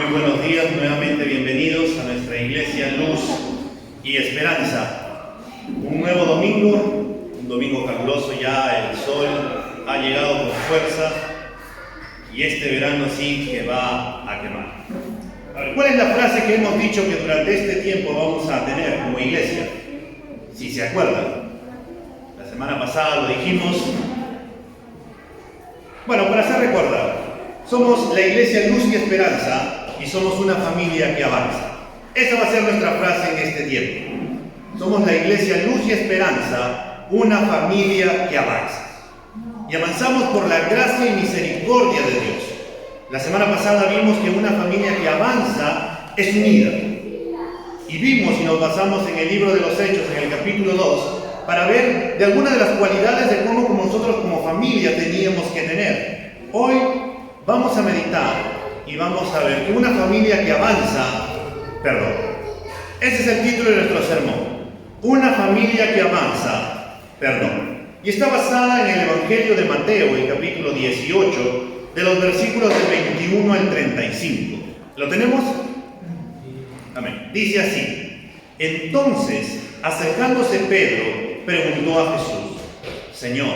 Muy buenos días, nuevamente bienvenidos a nuestra iglesia Luz y Esperanza. Un nuevo domingo, un domingo caluroso, ya el sol ha llegado con fuerza y este verano sí que va a quemar. A ver, ¿cuál es la frase que hemos dicho que durante este tiempo vamos a tener como iglesia? Si se acuerdan, la semana pasada lo dijimos. Bueno, para hacer recordar, somos la iglesia Luz y Esperanza y somos una familia que avanza. Esa va a ser nuestra frase en este tiempo. Somos la iglesia Luz y Esperanza, una familia que avanza. Y avanzamos por la gracia y misericordia de Dios. La semana pasada vimos que una familia que avanza es unida. Y vimos y nos basamos en el libro de los Hechos, en el capítulo 2, para ver de algunas de las cualidades de cómo nosotros como familia teníamos que tener. Hoy vamos a meditar y vamos a ver que una familia que avanza, ese es el título de nuestro sermón. Una familia que avanza, y está basada en el Evangelio de Mateo, el capítulo 18, de los versículos del 21 al 35. ¿Lo tenemos? Amén. Dice así: Entonces, acercándose Pedro, preguntó a Jesús: Señor,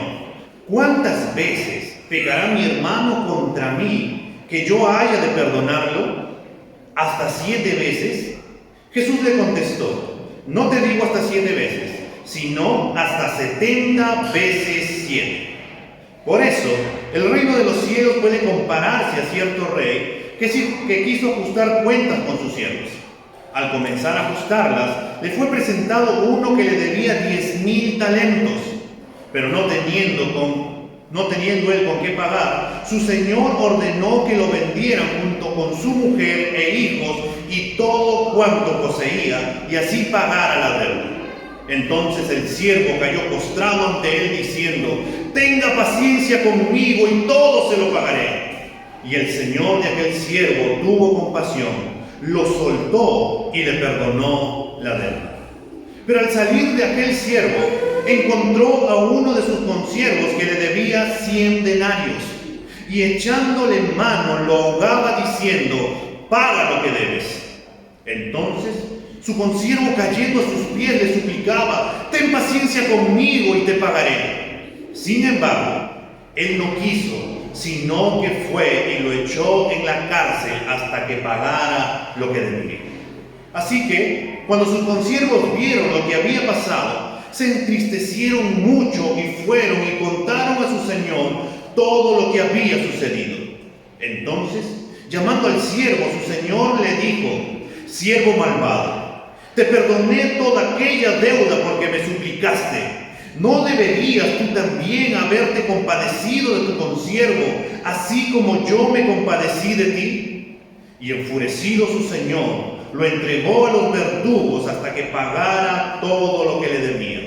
¿cuántas veces pecará mi hermano contra mí que yo haya de perdonarlo? ¿Hasta 7 veces? Jesús le contestó: No te digo hasta 7 veces, sino hasta 70 veces 7. Por eso, el reino de los cielos puede compararse a cierto rey que quiso ajustar cuentas con sus siervos. Al comenzar a ajustarlas, le fue presentado uno que le debía 10,000 talentos, pero no teniendo él con qué pagar, su señor ordenó que lo vendieran junto con su mujer e hijos y todo cuanto poseía, y así pagara la deuda. Entonces el siervo cayó postrado ante él diciendo: Tenga paciencia conmigo y todo se lo pagaré. Y el señor de aquel siervo tuvo compasión, lo soltó y le perdonó la deuda. Pero al salir de aquel siervo, encontró a uno de sus consiervos que le debía 100 denarios, y echándole mano lo ahogaba diciendo: Paga lo que debes. Entonces su consiervo, cayendo a sus pies, le suplicaba: Ten paciencia conmigo y te pagaré. Sin embargo, él no quiso, sino que fue y lo echó en la cárcel hasta que pagara lo que debía. Así que, cuando sus consiervos vieron lo que había pasado, se entristecieron mucho y fueron y contaron a su señor todo lo que había sucedido. Entonces, llamando al siervo, su señor le dijo: Siervo malvado, te perdoné toda aquella deuda porque me suplicaste. ¿No deberías tú también haberte compadecido de tu consiervo, así como yo me compadecí de ti? Y enfurecido su señor, lo entregó a los verdugos hasta que pagara todo lo que le debía.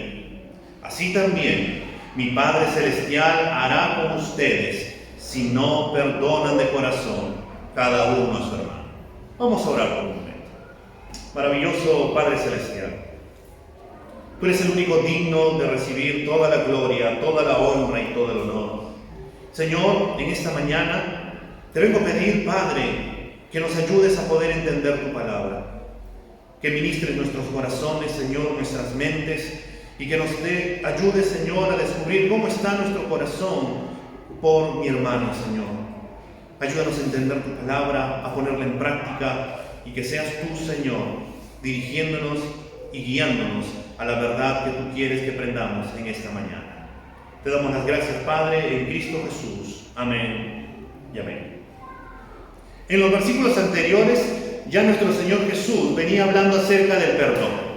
Así también mi Padre Celestial hará con ustedes si no perdonan de corazón cada uno a su hermano. Vamos a orar por un momento. Maravilloso Padre Celestial, tú eres el único digno de recibir toda la gloria, toda la honra y todo el honor. Señor, en esta mañana te vengo a pedir, Padre, que nos ayudes a poder entender tu palabra, que ministres nuestros corazones, Señor, nuestras mentes, y que nos ayudes, Señor, a descubrir cómo está nuestro corazón por mi hermano, Señor. Ayúdanos a entender tu palabra, a ponerla en práctica, y que seas tú, Señor, dirigiéndonos y guiándonos a la verdad que tú quieres que aprendamos en esta mañana. Te damos las gracias, Padre, en Cristo Jesús. Amén y amén. En los versículos anteriores, ya nuestro Señor Jesús venía hablando acerca del perdón.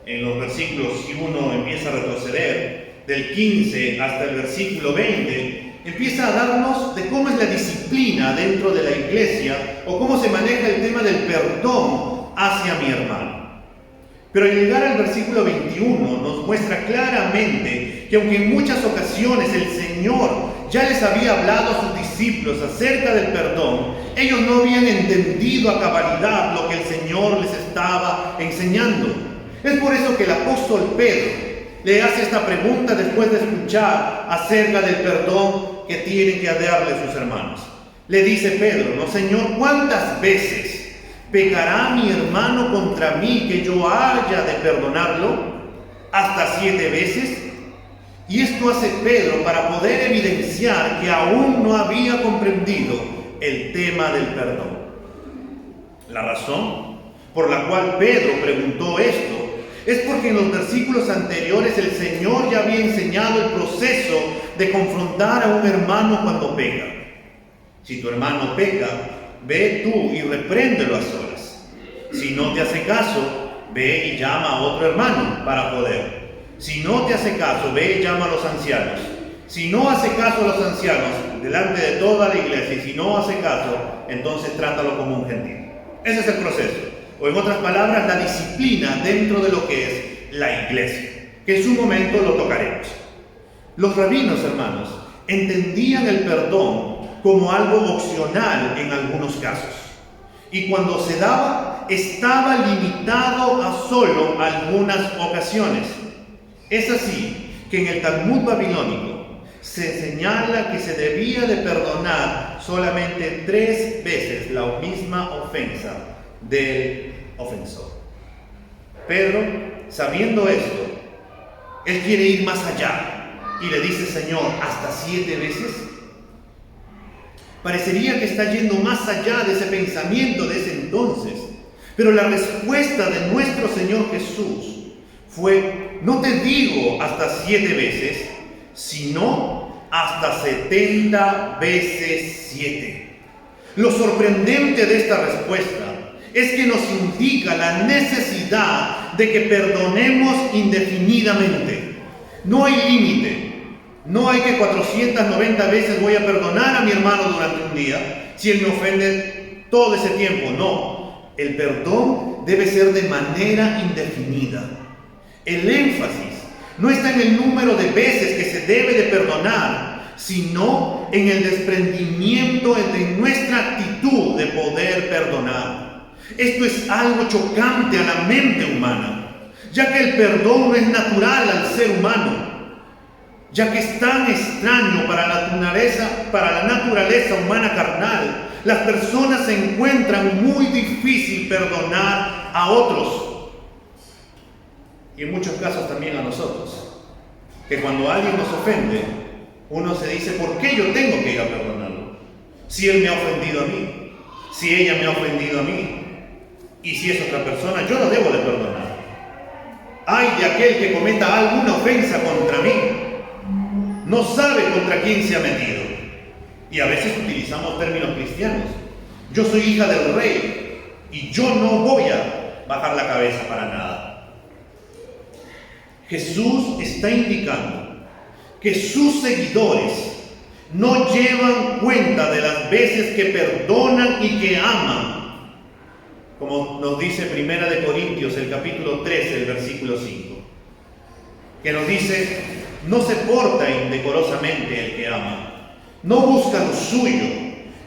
En los versículos, si uno empieza a retroceder, del 15 hasta el versículo 20, empieza a darnos de cómo es la disciplina dentro de la iglesia, o cómo se maneja el tema del perdón hacia mi hermano. Pero al llegar al versículo 21 nos muestra claramente que aunque en muchas ocasiones el Señor ya les había hablado a sus discípulos acerca del perdón, ellos no habían entendido a cabalidad lo que el Señor les estaba enseñando. Es por eso que el apóstol Pedro le hace esta pregunta después de escuchar acerca del perdón que tienen que darle a sus hermanos. Le dice Pedro: no, Señor, ¿cuántas veces? ¿Pecará mi hermano contra mí que yo haya de perdonarlo hasta 7 veces? Y esto hace Pedro para poder evidenciar que aún no había comprendido el tema del perdón. La razón por la cual Pedro preguntó esto es porque en los versículos anteriores el Señor ya había enseñado el proceso de confrontar a un hermano cuando peca. Si tu hermano peca, ve tú y repréndelo a solas. Si no te hace caso, ve y llama a otro hermano para poder. Si no te hace caso, ve y llama a los ancianos. Si no hace caso a los ancianos delante de toda la iglesia, y si no hace caso, entonces trátalo como un gentil. Ese es el proceso. O en otras palabras, la disciplina dentro de lo que es la iglesia, que en su momento lo tocaremos. Los rabinos, hermanos, entendían el perdón como algo opcional en algunos casos. Y cuando se daba, estaba limitado a solo algunas ocasiones. Es así que en el Talmud babilónico se señala que se debía de perdonar solamente 3 veces la misma ofensa del ofensor. Pedro, sabiendo esto, él quiere ir más allá y le dice: Señor, ¿hasta 7 veces? Parecería que está yendo más allá de ese pensamiento de ese entonces, pero la respuesta de nuestro Señor Jesús fue: no te digo hasta 7 veces, sino hasta 70 veces 7. Lo sorprendente de esta respuesta es que nos indica la necesidad de que perdonemos indefinidamente. No hay límite. No hay que 490 veces voy a perdonar a mi hermano durante un día si él me ofende todo ese tiempo. No. El perdón debe ser de manera indefinida. El énfasis no está en el número de veces que se debe de perdonar, sino en el desprendimiento de nuestra actitud de poder perdonar. Esto es algo chocante a la mente humana, ya que el perdón no es natural al ser humano, ya que es tan extraño para la naturaleza humana carnal. Las personas se encuentran muy difícil perdonar a otros, y en muchos casos también a nosotros, que cuando alguien nos ofende, uno se dice: ¿por qué yo tengo que ir a perdonarlo? Si él me ha ofendido a mí, si ella me ha ofendido a mí, y si es otra persona, yo no debo de perdonar. Ay de aquel que cometa alguna ofensa contra mí, no sabe contra quién se ha metido. Y a veces utilizamos términos cristianos: yo soy hija del rey y yo no voy a bajar la cabeza para nada. Jesús está indicando que sus seguidores no llevan cuenta de las veces que perdonan y que aman, como nos dice 1 Corintios, el capítulo 13, el versículo 5, que nos dice: no se porta indecorosamente el que ama, no busca lo suyo,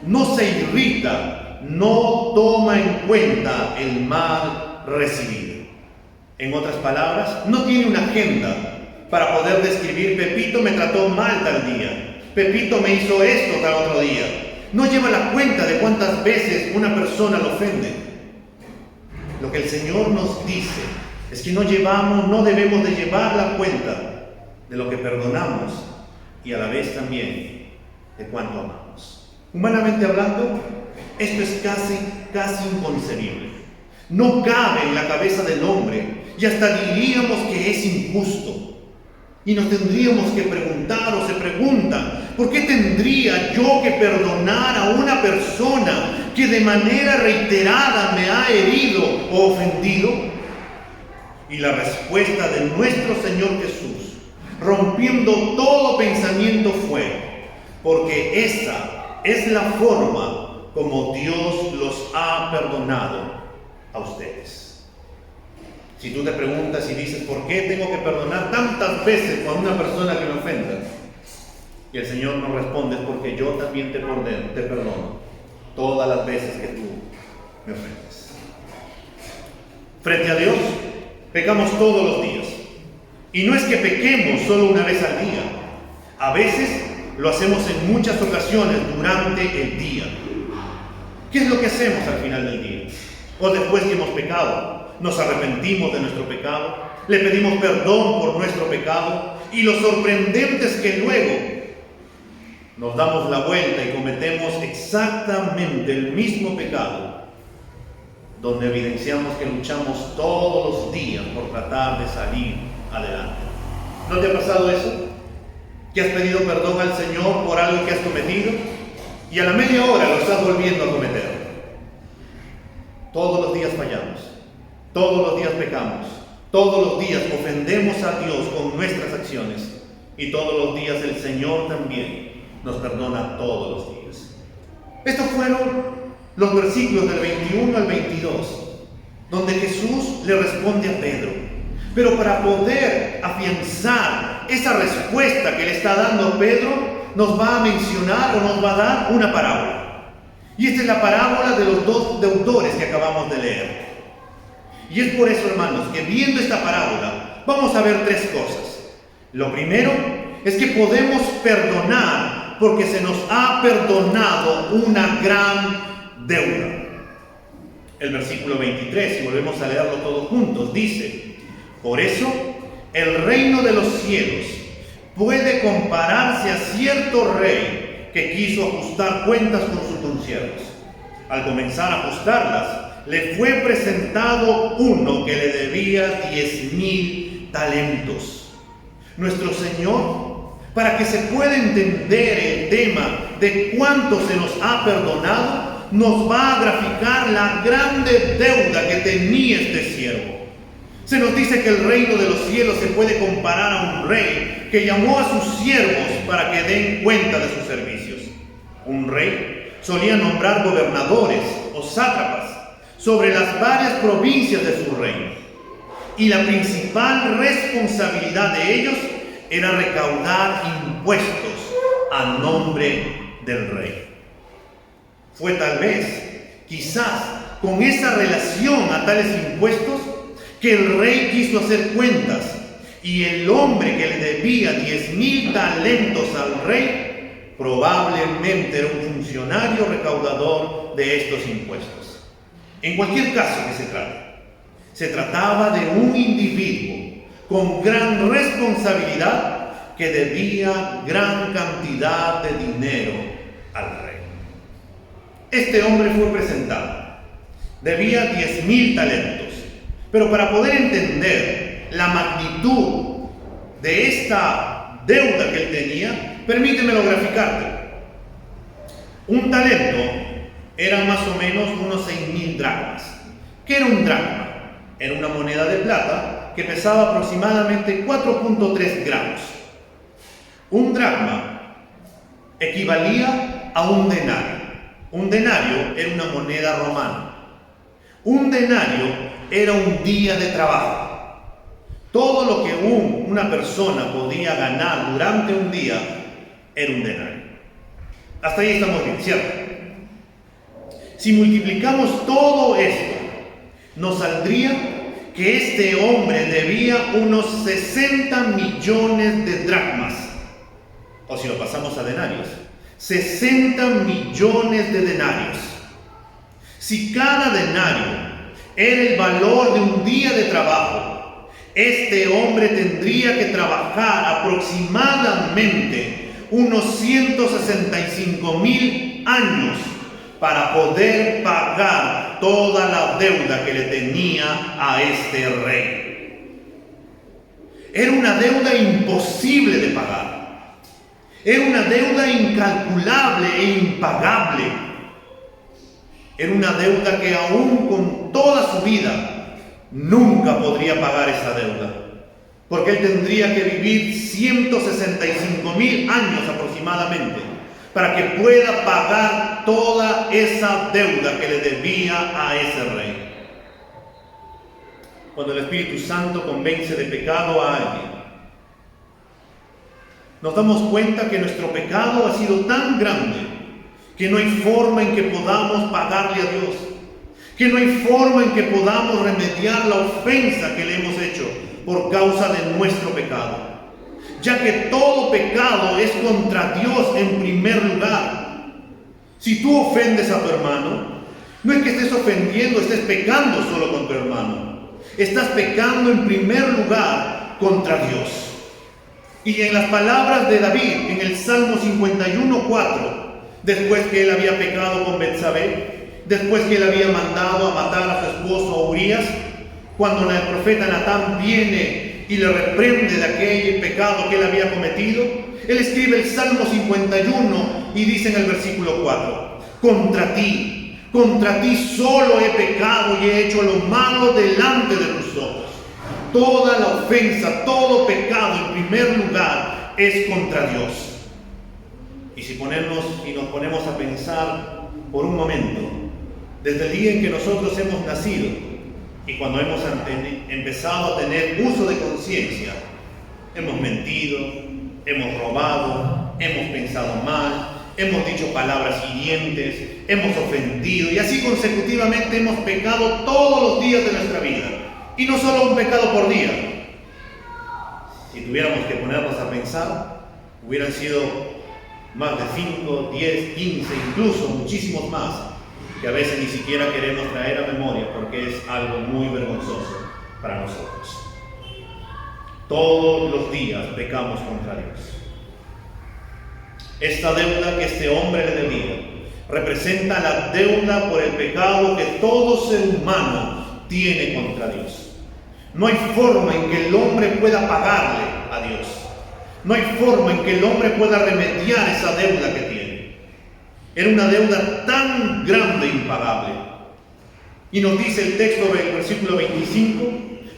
no se irrita, no toma en cuenta el mal recibido. En otras palabras, no tiene una agenda para poder describir: Pepito me trató mal tal día, Pepito me hizo esto tal otro día. No lleva la cuenta de cuántas veces una persona lo ofende. Lo que el Señor nos dice es que no debemos de llevar la cuenta de lo que perdonamos y a la vez también de cuánto amamos. Humanamente hablando, esto es casi inconcebible. No cabe en la cabeza del hombre y hasta diríamos que es injusto. Y nos tendríamos que preguntar, o se preguntan: ¿por qué tendría yo que perdonar a una persona que de manera reiterada me ha herido o ofendido? Y la respuesta de nuestro Señor Jesús, rompiendo todo pensamiento, fue: porque esa es la forma como Dios los ha perdonado a ustedes. Si tú te preguntas y dices: ¿por qué tengo que perdonar tantas veces a una persona que me ofenda? Y el Señor nos responde: es porque yo también te perdono todas las veces que tú me ofendes. Frente a Dios, pecamos todos los días. Y no es que pequemos solo una vez al día. A veces lo hacemos en muchas ocasiones durante el día. ¿Qué es lo que hacemos al final del día? O después que hemos pecado, nos arrepentimos de nuestro pecado, le pedimos perdón por nuestro pecado, y lo sorprendente es que luego nos damos la vuelta y cometemos exactamente el mismo pecado, donde evidenciamos que luchamos todos los días por tratar de salir adelante. ¿No te ha pasado eso? ¿Que has pedido perdón al Señor por algo que has cometido y a la media hora lo estás volviendo a cometer? Todos los días fallamos, todos los días pecamos, todos los días ofendemos a Dios con nuestras acciones, y todos los días el Señor también nos perdona todos los días. Estos fueron los versículos del 21 al 22, donde Jesús le responde a Pedro. Pero para poder afianzar esa respuesta que le está dando Pedro, nos va a mencionar o nos va a dar una parábola. Y esta es la parábola de los dos deudores que acabamos de leer. Y es por eso, hermanos, que viendo esta parábola vamos a ver tres cosas. Lo primero es que podemos perdonar porque se nos ha perdonado una gran deuda. El versículo 23, si volvemos a leerlo todos juntos, dice: por eso el reino de los cielos puede compararse a cierto rey que quiso ajustar cuentas con sus consiervos. Al comenzar a ajustarlas, le fue presentado uno que le debía 10,000 talentos. Nuestro Señor, para que se pueda entender el tema de cuánto se nos ha perdonado, nos va a graficar la grande deuda que tenía este siervo. Se nos dice que el reino de los cielos se puede comparar a un rey que llamó a sus siervos para que den cuenta de sus servicios. Un rey solía nombrar gobernadores o sátrapas sobre las varias provincias de su reino, y la principal responsabilidad de ellos era recaudar impuestos a nombre del rey. Fue tal vez, quizás, con esa relación a tales impuestos que el rey quiso hacer cuentas, y el hombre que le debía 10,000 talentos al rey probablemente era un funcionario recaudador de estos impuestos. En cualquier caso que se trataba de un individuo con gran responsabilidad que debía gran cantidad de dinero al rey. Este hombre fue presentado, debía 10,000 talentos, pero para poder entender la magnitud de esta deuda que él tenía, permítemelo graficarte. Un talento era más o menos unos 6,000 dracmas. ¿Qué era un dracma? Era una moneda de plata que pesaba aproximadamente 4,3 gramos. Un dracma equivalía a un denario. Un denario era una moneda romana. Un denario era un día de trabajo. Todo lo que una persona podía ganar durante un día era un denario. Hasta ahí estamos bien, ¿cierto? Si multiplicamos todo esto, nos saldría que este hombre debía unos 60 millones de dracmas. O si lo pasamos a denarios, 60 millones de denarios. Si cada denario era el valor de un día de trabajo, este hombre tendría que trabajar aproximadamente unos 165,000 años para poder pagar toda la deuda que le tenía a este rey. Era una deuda imposible de pagar. Era una deuda incalculable e impagable. Era una deuda que aún con toda su vida nunca podría pagar esa deuda, porque él tendría que vivir 165,000 años aproximadamente para que pueda pagar toda esa deuda que le debía a ese rey. Cuando el Espíritu Santo convence de pecado a alguien, nos damos cuenta que nuestro pecado ha sido tan grande que no hay forma en que podamos pagarle a Dios, que no hay forma en que podamos remediar la ofensa que le hemos hecho por causa de nuestro pecado, ya que todo pecado es contra Dios en primer lugar. Si tú ofendes a tu hermano, No es que estés ofendiendo, estés pecando solo con tu hermano. Estás pecando en primer lugar contra Dios. Y en las palabras de David, en el Salmo 51:4, después que él había pecado con Betsabé, después que él había mandado a matar a su esposo Urías, cuando el profeta Natán viene y le reprende de aquel pecado que él había cometido, él escribe el Salmo 51 y dice en el versículo 4, contra ti solo he pecado y he hecho lo malo delante de tus ojos. Toda la ofensa, todo pecado en primer lugar es contra Dios. Y si nos ponemos a pensar por un momento, desde el día en que nosotros hemos nacido y cuando hemos empezado a tener uso de conciencia, hemos mentido, hemos robado, hemos pensado mal, hemos dicho palabras hirientes, hemos ofendido y así consecutivamente hemos pecado todos los días de nuestra vida. Y no solo un pecado por día. Si tuviéramos que ponernos a pensar, hubieran sido más de 5, 10, 15, incluso muchísimos más, que a veces ni siquiera queremos traer a memoria porque es algo muy vergonzoso para nosotros. Todos los días pecamos contra Dios. Esta deuda que este hombre le debía representa la deuda por el pecado que todo ser humano tiene contra Dios. No hay forma en que el hombre pueda pagarle a Dios. No hay forma en que el hombre pueda remediar esa deuda que tiene. Era una deuda tan grande e impagable. Y nos dice el texto del versículo 25,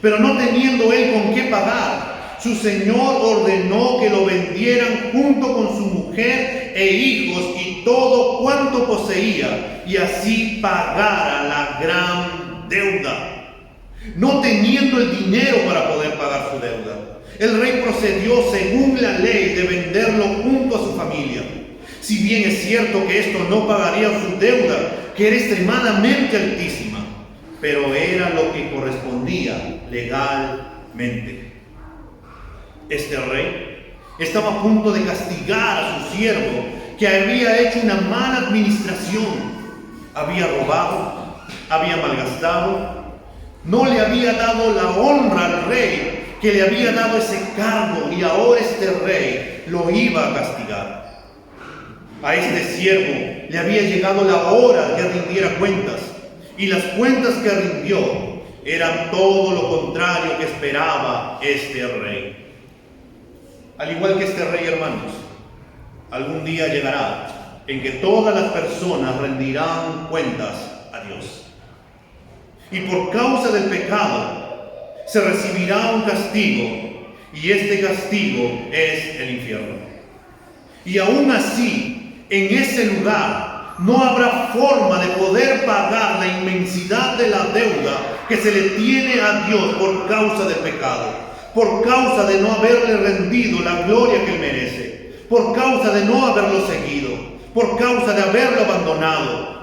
pero no teniendo él con qué pagar, su señor ordenó que lo vendieran junto con su mujer e hijos y todo cuanto poseía, y así pagara la gran deuda. No teniendo el dinero para poder pagar su deuda, el rey procedió según la ley de venderlo junto a su familia. Si bien es cierto que esto no pagaría su deuda, que era extremadamente altísima, pero era lo que correspondía legalmente. Este rey estaba a punto de castigar a su siervo, que había hecho una mala administración, había robado, había malgastado, no le había dado la honra al rey que le había dado ese cargo, y ahora este rey lo iba a castigar. A este siervo le había llegado la hora que rindiera cuentas, y las cuentas que rindió eran todo lo contrario que esperaba este rey. Al igual que este rey, hermanos, algún día llegará en que todas las personas rendirán cuentas a Dios. Y por causa del pecado se recibirá un castigo, y este castigo es el infierno. Y aún así, en ese lugar no habrá forma de poder pagar la inmensidad de la deuda que se le tiene a Dios por causa del pecado, por causa de no haberle rendido la gloria que él merece, por causa de no haberlo seguido, por causa de haberlo abandonado.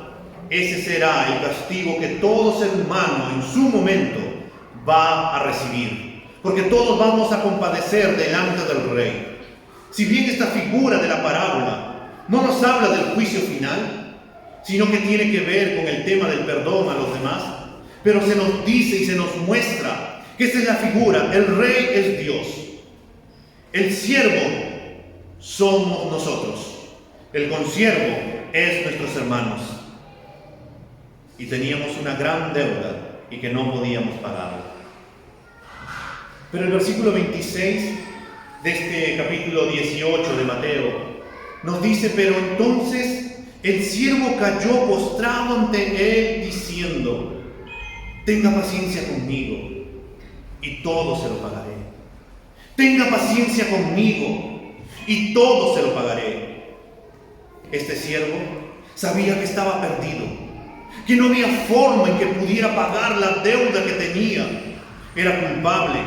Ese será el castigo que todo ser humano en su momento va a recibir, porque todos vamos a compadecer delante del rey. Si bien esta figura de la parábola no nos habla del juicio final, sino que tiene que ver con el tema del perdón a los demás, pero se nos dice y se nos muestra que esta es la figura. El rey es Dios, el siervo somos nosotros, el consiervo es nuestros hermanos. Y teníamos una gran deuda y que no podíamos pagarla. Pero el versículo 26 de este capítulo 18 de Mateo nos dice: pero entonces el siervo cayó postrado ante él diciendo: tenga paciencia conmigo y todo se lo pagaré. Tenga paciencia conmigo y todo se lo pagaré. Este siervo sabía que estaba perdido, que no había forma en que pudiera pagar la deuda que tenía. Era culpable.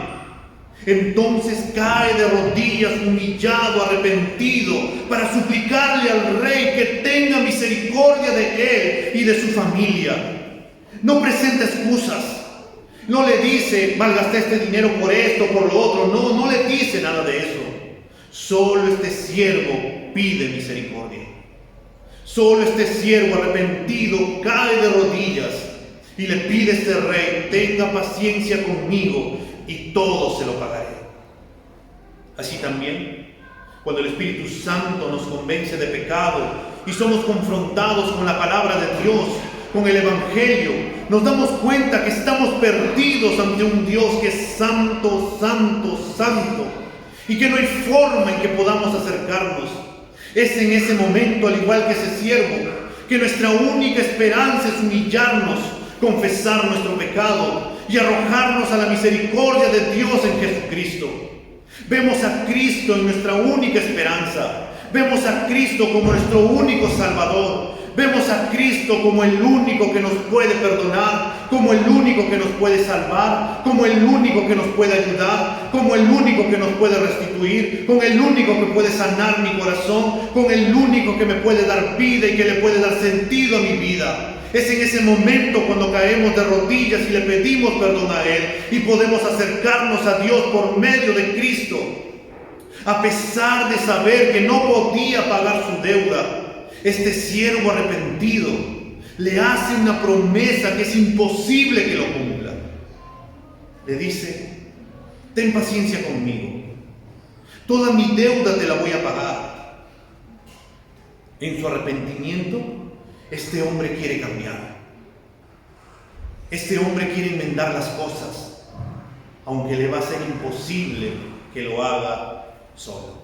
Entonces cae de rodillas, humillado, arrepentido, para suplicarle al rey que tenga misericordia de él y de su familia. No presenta excusas. No le dice: malgasté este dinero por esto, por lo otro. No le dice nada de eso. Solo este siervo pide misericordia. Solo este siervo arrepentido cae de rodillas y le pide a este rey: tenga paciencia conmigo y todo se lo pagaré. Así también, cuando el Espíritu Santo nos convence de pecado y somos confrontados con la palabra de Dios, con el Evangelio, nos damos cuenta que estamos perdidos ante un Dios que es santo, santo, santo, y que no hay forma en que podamos acercarnos. Es en ese momento, al igual que ese siervo, que nuestra única esperanza es humillarnos, confesar nuestro pecado y arrojarnos a la misericordia de Dios en Jesucristo. Vemos a Cristo en nuestra única esperanza. Vemos a Cristo como nuestro único Salvador. Vemos a Cristo como el único que nos puede perdonar, como el único que nos puede salvar, como el único que nos puede ayudar, como el único que nos puede restituir, como el único que puede sanar mi corazón, como el único que me puede dar vida y que le puede dar sentido a mi vida. Es en ese momento cuando caemos de rodillas y le pedimos perdón a Él y podemos acercarnos a Dios por medio de Cristo. A pesar de saber que no podía pagar su deuda, este siervo arrepentido le hace una promesa que es imposible que lo cumpla. Le dice: ten paciencia conmigo, toda mi deuda te la voy a pagar. En su arrepentimiento, este hombre quiere cambiar. Este hombre quiere enmendar las cosas, aunque le va a ser imposible que lo haga solo.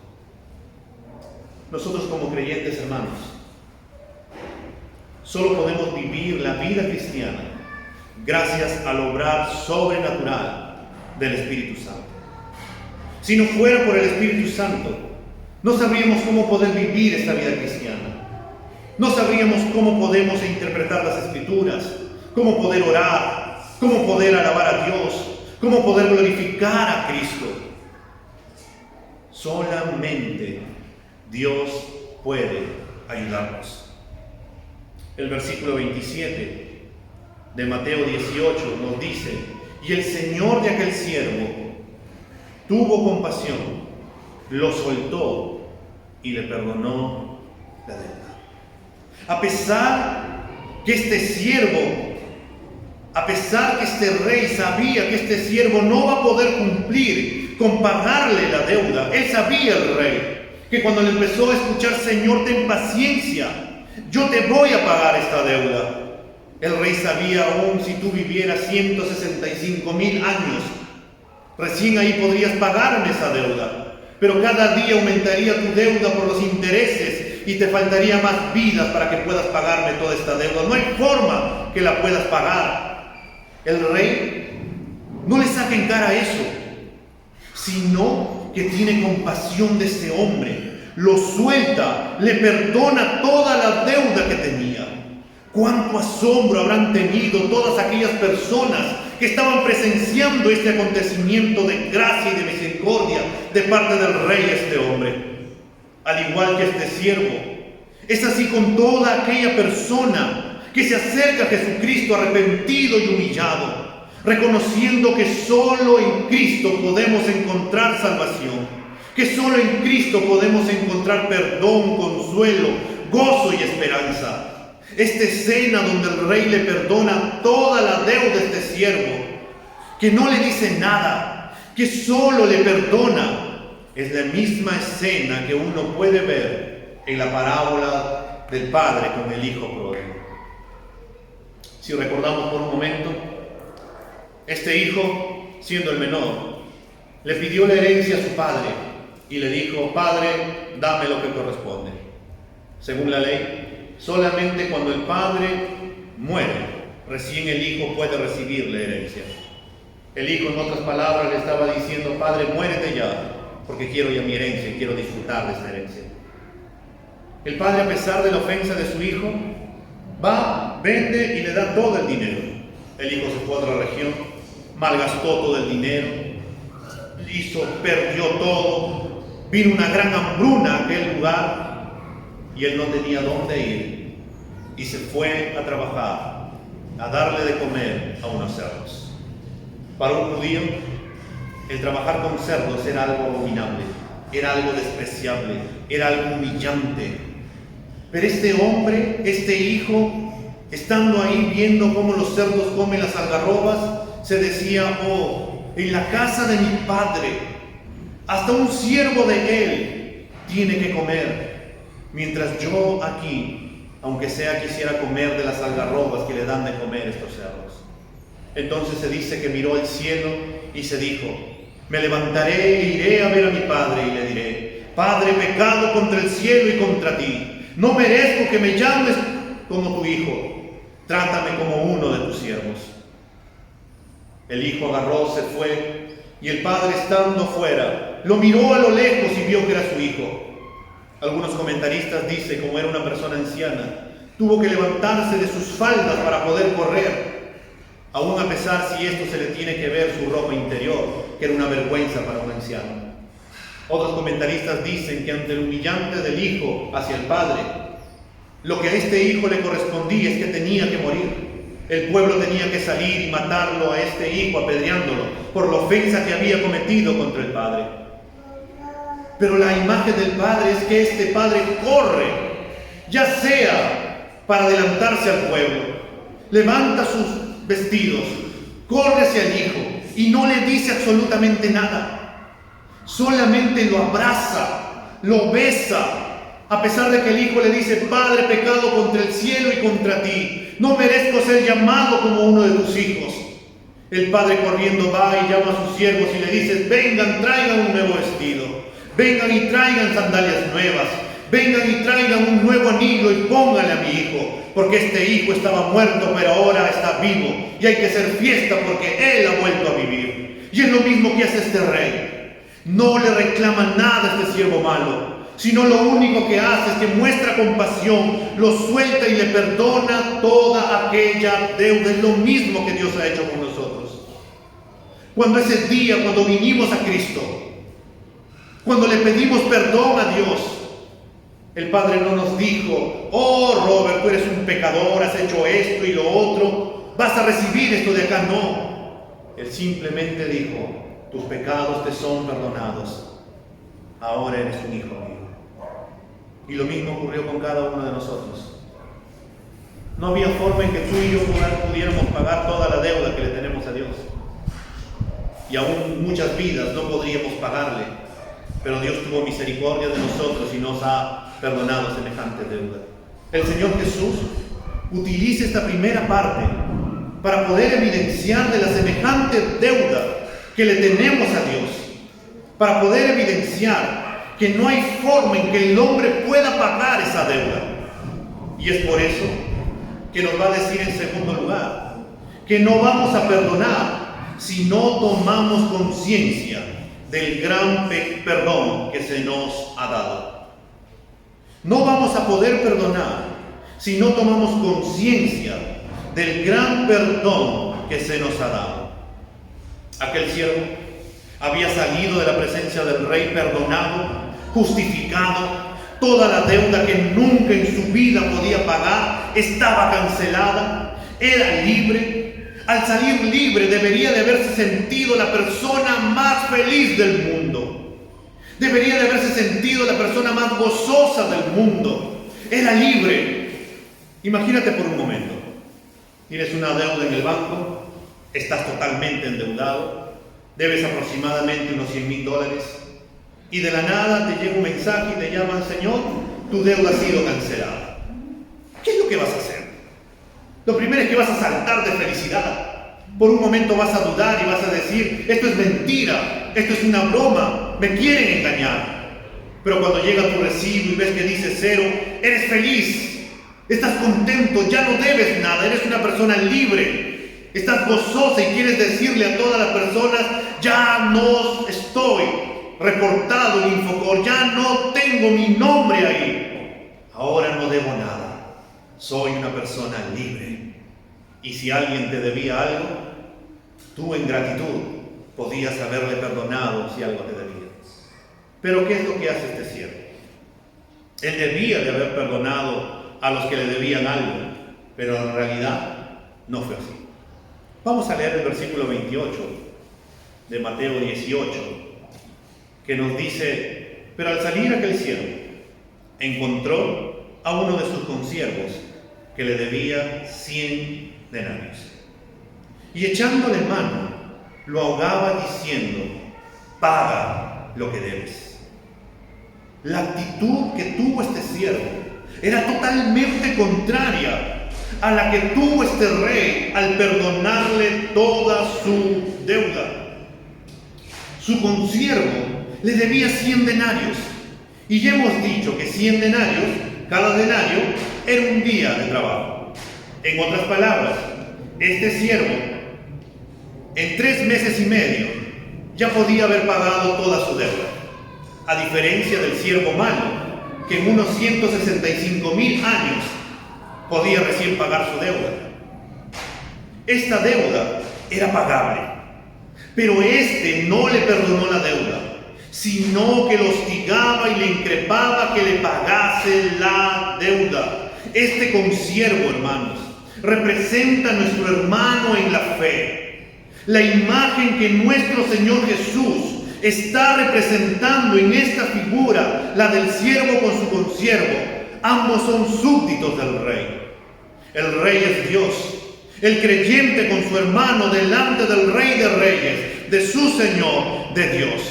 Nosotros como creyentes, hermanos, solo podemos vivir la vida cristiana gracias al obrar sobrenatural del Espíritu Santo. Si no fuera por el Espíritu Santo, no sabríamos cómo poder vivir esta vida cristiana. No sabríamos cómo podemos interpretar las Escrituras, cómo poder orar, cómo poder alabar a Dios, cómo poder glorificar a Cristo. Solamente Dios puede ayudarnos. El versículo 27 de Mateo 18 nos dice: y el Señor de aquel siervo tuvo compasión, lo soltó y le perdonó la deuda. A pesar que este rey sabía que este siervo no va a poder cumplir con pagarle la deuda, él sabía, el rey, que cuando le empezó a escuchar: Señor, ten paciencia, yo te voy a pagar esta deuda. El rey sabía: aún si tú vivieras 165,000 años, recién ahí podrías pagarme esa deuda. Pero cada día aumentaría tu deuda por los intereses y te faltaría más vidas para que puedas pagarme toda esta deuda. No hay forma que la puedas pagar. El rey no le saca en cara eso, sino que tiene compasión de este hombre. Lo suelta, le perdona toda la deuda que tenía. Cuánto asombro habrán tenido todas aquellas personas que estaban presenciando este acontecimiento de gracia y de misericordia de parte del rey a este hombre. Al igual que este siervo, es así con toda aquella persona que se acerca a Jesucristo arrepentido y humillado, reconociendo que solo en Cristo podemos encontrar salvación, que solo en Cristo podemos encontrar perdón, consuelo, gozo y esperanza. Esta escena donde el rey le perdona toda la deuda a este siervo, que no le dice nada, que solo le perdona, es la misma escena que uno puede ver en la parábola del padre con el hijo pródigo. Si recordamos por un momento, este hijo, siendo el menor, le pidió la herencia a su padre y le dijo: Padre, dame lo que corresponde. Según la ley, solamente cuando el padre muere, recién el hijo puede recibir la herencia. El hijo, en otras palabras, le estaba diciendo: Padre, muérete ya, porque quiero ya mi herencia y quiero disfrutar de esta herencia. El padre, a pesar de la ofensa de su hijo, va, vende y le da todo el dinero. El hijo se fue a otra región, malgastó todo el dinero, perdió todo, vino una gran hambruna a aquel lugar y él no tenía dónde ir y se fue a trabajar, a darle de comer a unos cerdos. Para un judío, el trabajar con cerdos era algo abominable, era algo despreciable, era algo humillante. Pero este hombre, este hijo, estando ahí viendo cómo los cerdos comen las algarrobas, se decía: oh, en la casa de mi padre, hasta un siervo de él tiene que comer, mientras yo aquí, aunque sea, quisiera comer de las algarrobas que le dan de comer estos cerdos. Entonces se dice que miró al cielo y se dijo: me levantaré e iré a ver a mi padre y le diré: Padre, he pecado contra el cielo y contra ti. No merezco que me llames como tu hijo. Trátame como uno de tus siervos. El hijo agarró, se fue, y el padre, estando fuera, lo miró a lo lejos y vio que era su hijo. Algunos comentaristas dicen, como era una persona anciana, tuvo que levantarse de sus faldas para poder correr, aún a pesar si esto se le tiene que ver su ropa interior, que era una vergüenza para un anciano. Otros comentaristas dicen que ante el humillante del hijo hacia el padre, lo que a este hijo le correspondía es que tenía que morir. El pueblo tenía que salir y matarlo a este hijo, apedreándolo por la ofensa que había cometido contra el padre. Pero la imagen del padre es que este padre corre, ya sea para adelantarse al pueblo, levanta sus vestidos, corre hacia el hijo y no le dice absolutamente nada. Solamente lo abraza, lo besa, a pesar de que el hijo le dice: Padre, he pecado contra el cielo y contra ti, no merezco ser llamado como uno de tus hijos. El padre corriendo va y llama a sus siervos y le dice: vengan, traigan un nuevo vestido, vengan y traigan sandalias nuevas, vengan y traigan un nuevo anillo y pónganle a mi hijo, porque este hijo estaba muerto pero ahora está vivo y hay que hacer fiesta porque él ha vuelto a vivir. Y es lo mismo que hace este rey. No le reclama nada a este siervo malo, sino lo único que hace es que muestra compasión, lo suelta y le perdona toda aquella deuda. Es lo mismo que Dios ha hecho con nosotros. Cuando ese día, cuando vinimos a Cristo, cuando le pedimos perdón a Dios, el Padre no nos dijo: oh Robert, tú eres un pecador, has hecho esto y lo otro, vas a recibir esto de acá. No, Él simplemente dijo: tus pecados te son perdonados, ahora eres un hijo mío. Y lo mismo ocurrió con cada uno de nosotros. No había forma en que tú y yo pudiéramos pagar toda la deuda que le tenemos a Dios. Y aún muchas vidas no podríamos pagarle, pero Dios tuvo misericordia de nosotros y nos ha perdonado semejante deuda. El Señor Jesús utiliza esta primera parte para poder evidenciar de la semejante deuda que le tenemos a Dios, para poder evidenciar que no hay forma en que el hombre pueda pagar esa deuda. Y es por eso que nos va a decir en segundo lugar que no vamos a perdonar si no tomamos conciencia del gran perdón que se nos ha dado. No vamos a poder perdonar si no tomamos conciencia del gran perdón que se nos ha dado. Aquel siervo había salido de la presencia del rey perdonado, justificado, toda la deuda que nunca en su vida podía pagar estaba cancelada, era libre. Al salir libre debería de haberse sentido la persona más feliz del mundo, debería de haberse sentido la persona más gozosa del mundo. Era libre. Imagínate por un momento, tienes una deuda en el banco, estás totalmente endeudado, debes aproximadamente unos $100,000 y de la nada te llega un mensaje y te llaman: Señor, tu deuda ha sido cancelada. ¿Qué es lo que vas a hacer? Lo primero es que vas a saltar de felicidad. Por un momento vas a dudar y vas a decir: esto es mentira, esto es una broma, me quieren engañar. Pero cuando llega tu recibo y ves que dice 0, eres feliz, estás contento, ya no debes nada, eres una persona libre, estás gozosa y quieres decirle a todas las personas: ya no estoy reportado en Infocor, ya no tengo mi nombre ahí, ahora no debo nada, soy una persona libre. Y si alguien te debía algo, tú en gratitud podías haberle perdonado si algo te debía. Pero ¿qué es lo que hace este siervo? Él debía de haber perdonado a los que le debían algo, pero en realidad no fue así. Vamos a leer el versículo 28 de Mateo 18, que nos dice: pero al salir aquel siervo, encontró a uno de sus consiervos que le debía 100 denarios. Y echándole mano, lo ahogaba diciendo: paga lo que debes. La actitud que tuvo este siervo era totalmente contraria a la que tuvo este rey al perdonarle toda su deuda. Su consiervo le debía 100 denarios. Y ya hemos dicho que 100 denarios, cada denario era un día de trabajo. En otras palabras, este siervo, en 3 meses y medio, ya podía haber pagado toda su deuda. A diferencia del siervo malo, que en unos 165,000 años podía recién pagar su deuda. Esta deuda era pagable, pero este no le perdonó la deuda, sino que lo hostigaba y le increpaba que le pagase la deuda. Este consiervo, hermanos, representa a nuestro hermano en la fe. La imagen que nuestro Señor Jesús está representando en esta figura, la del siervo con su consiervo, ambos son súbditos del rey. El rey es Dios. El creyente con su hermano delante del Rey de Reyes, de su Señor, de Dios.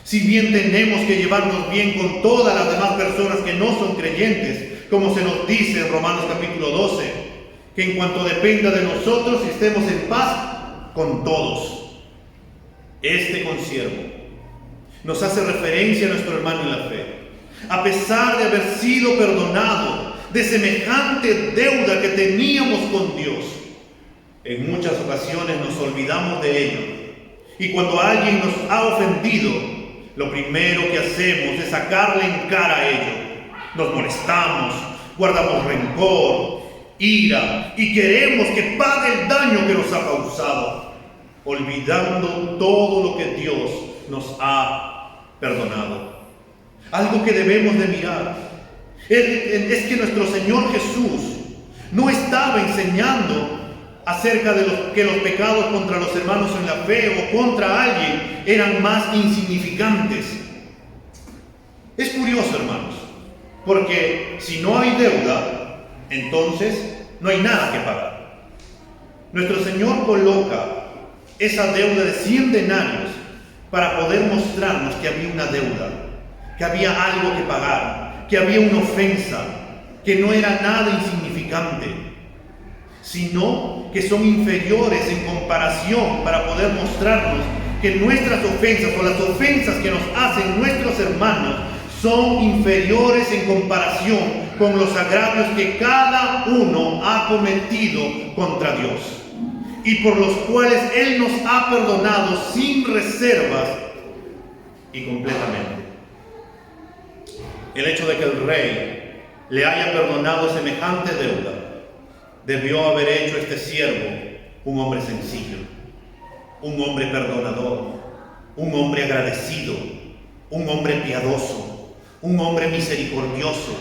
Si bien tenemos que llevarnos bien con todas las demás personas que no son creyentes, como se nos dice en Romanos capítulo 12, que en cuanto dependa de nosotros estemos en paz con todos. Este consiervo nos hace referencia a nuestro hermano en la fe. A pesar de haber sido perdonado de semejante deuda que teníamos con Dios, en muchas ocasiones nos olvidamos de ello. Y cuando alguien nos ha ofendido, lo primero que hacemos es sacarle en cara a ello. Nos molestamos, guardamos rencor, ira y queremos que pague el daño que nos ha causado, olvidando todo lo que Dios nos ha perdonado. Algo que debemos de mirar es que nuestro Señor Jesús no estaba enseñando acerca de que los pecados contra los hermanos en la fe o contra alguien eran más insignificantes. Es curioso, hermanos, porque si no hay deuda, entonces no hay nada que pagar. Nuestro Señor coloca esa deuda de 100 denarios para poder mostrarnos que había una deuda, que había algo que pagar, que había una ofensa, que no era nada insignificante, sino que son inferiores en comparación, para poder mostrarnos que nuestras ofensas o las ofensas que nos hacen nuestros hermanos son inferiores en comparación con los agravios que cada uno ha cometido contra Dios y por los cuales Él nos ha perdonado sin reservas y completamente. El hecho de que el rey le haya perdonado semejante deuda debió haber hecho este siervo un hombre sencillo, un hombre perdonador, un hombre agradecido, un hombre piadoso, un hombre misericordioso.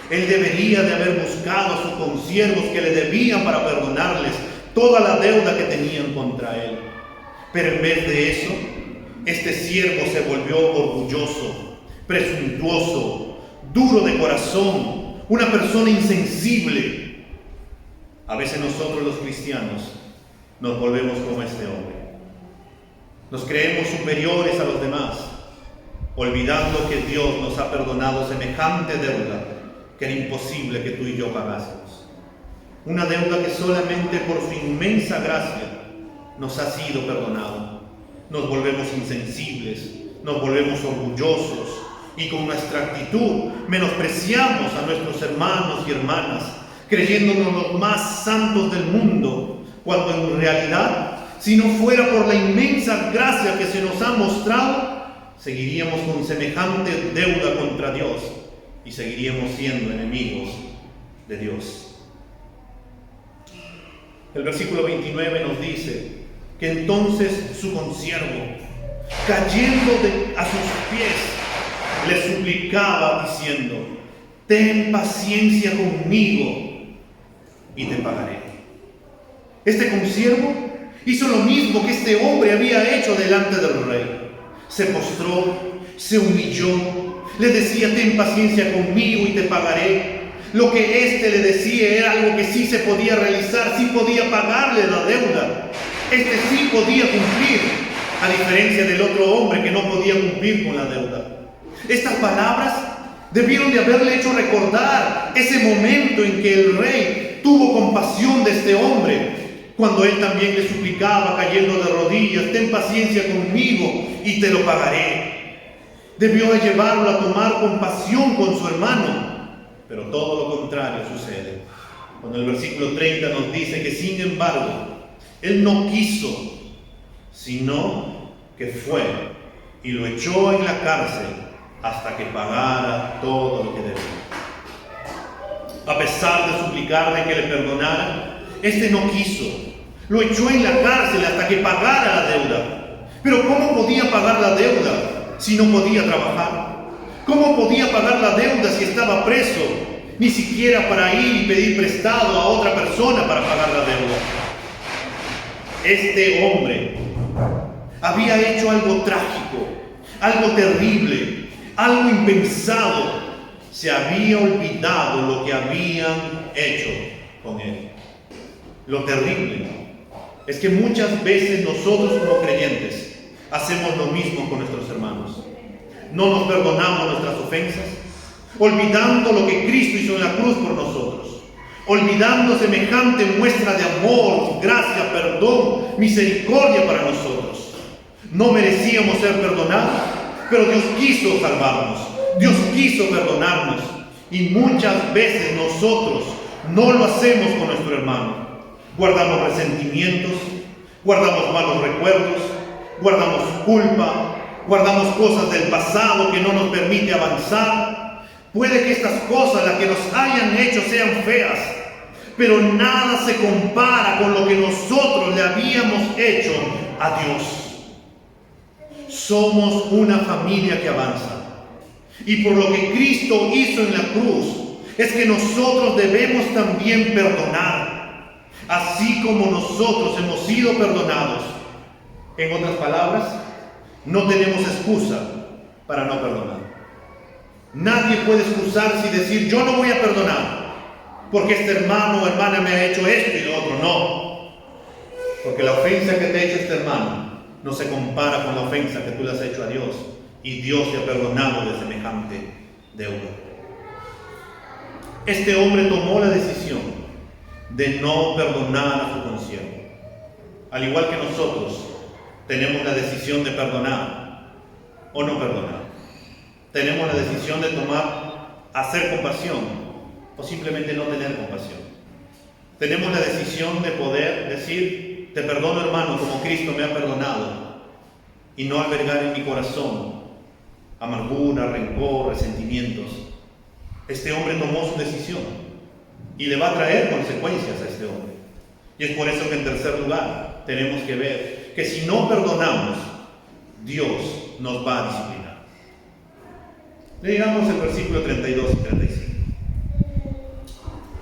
Él debería de haber buscado a sus consiervos que le debían para perdonarles toda la deuda que tenían contra él. Pero en vez de eso, este siervo se volvió orgulloso, presuntuoso, duro de corazón, una persona insensible. A veces nosotros los cristianos nos volvemos como este hombre. Nos creemos superiores a los demás, olvidando que Dios nos ha perdonado semejante deuda que era imposible que tú y yo pagásemos. Una deuda que solamente por su inmensa gracia nos ha sido perdonado. Nos volvemos insensibles, nos volvemos orgullosos y con nuestra actitud menospreciamos a nuestros hermanos y hermanas, creyéndonos los más santos del mundo, cuando en realidad, si no fuera por la inmensa gracia que se nos ha mostrado, seguiríamos con semejante deuda contra Dios y seguiríamos siendo enemigos de Dios. El versículo 29 nos dice que entonces su consiervo, cayendo a sus pies, le suplicaba diciendo: ten paciencia conmigo y te pagaré. Este consiervo hizo lo mismo que este hombre había hecho delante del rey. Se postró, se humilló, Le decía, ten paciencia conmigo y te pagaré. Lo que éste le decía era algo que sí se podía realizar, sí podía pagarle la deuda. Este sí podía cumplir, a diferencia del otro hombre que no podía cumplir con la deuda. Estas palabras debieron de haberle hecho recordar ese momento en que el rey tuvo compasión de este hombre, cuando él también le suplicaba cayendo de rodillas, ten paciencia conmigo y te lo pagaré. Debió de llevarlo a tomar compasión con su hermano, pero todo lo contrario sucede. Cuando el versículo 30 nos dice que sin embargo, él no quiso, sino que fue y lo echó en la cárcel hasta que pagara todo lo que debía. A pesar de suplicarle que le perdonara, este no quiso. Lo echó en la cárcel hasta que pagara la deuda. Pero ¿cómo podía pagar la deuda si no podía trabajar? ¿Cómo podía pagar la deuda si estaba preso? Ni siquiera para ir y pedir prestado a otra persona para pagar la deuda. Este hombre había hecho algo trágico, algo terrible, algo impensado. Se había olvidado lo que habían hecho con él. Lo terrible es que muchas veces nosotros como creyentes hacemos lo mismo con nuestros hermanos. No nos perdonamos nuestras ofensas, olvidando lo que Cristo hizo en la cruz por nosotros, olvidando semejante muestra de amor, gracia, perdón, misericordia para nosotros. No merecíamos ser perdonados, pero Dios quiso salvarnos, Dios quiso perdonarnos, y muchas veces nosotros no lo hacemos con nuestro hermano. Guardamos resentimientos, guardamos malos recuerdos, guardamos culpa, guardamos cosas del pasado que no nos permite avanzar. Puede que estas cosas, las que nos hayan hecho, sean feas, pero nada se compara con lo que nosotros le habíamos hecho a Dios. Somos una familia que avanza. Y por lo que Cristo hizo en la cruz, es que nosotros debemos también perdonar, así como nosotros hemos sido perdonados. En otras palabras, no tenemos excusa para no perdonar. Nadie puede excusarse y decir, yo no voy a perdonar, porque este hermano o hermana me ha hecho esto y lo otro. No, porque la ofensa que te ha hecho este hermano no se compara con la ofensa que tú le has hecho a Dios, y Dios te ha perdonado de semejante deuda. Este hombre tomó la decisión de no perdonar a su consiervo. Al igual que nosotros, tenemos la decisión de perdonar o no perdonar. Tenemos la decisión de hacer compasión o simplemente no tener compasión. Tenemos la decisión de poder decir, te perdono hermano como Cristo me ha perdonado, y no albergar en mi corazón amargura, rencor, resentimientos. Este hombre tomó su decisión y le va a traer consecuencias a este hombre. Y es por eso que en tercer lugar tenemos que ver que si no perdonamos, Dios nos va a disciplinar. Leamos el versículo 32 y 35.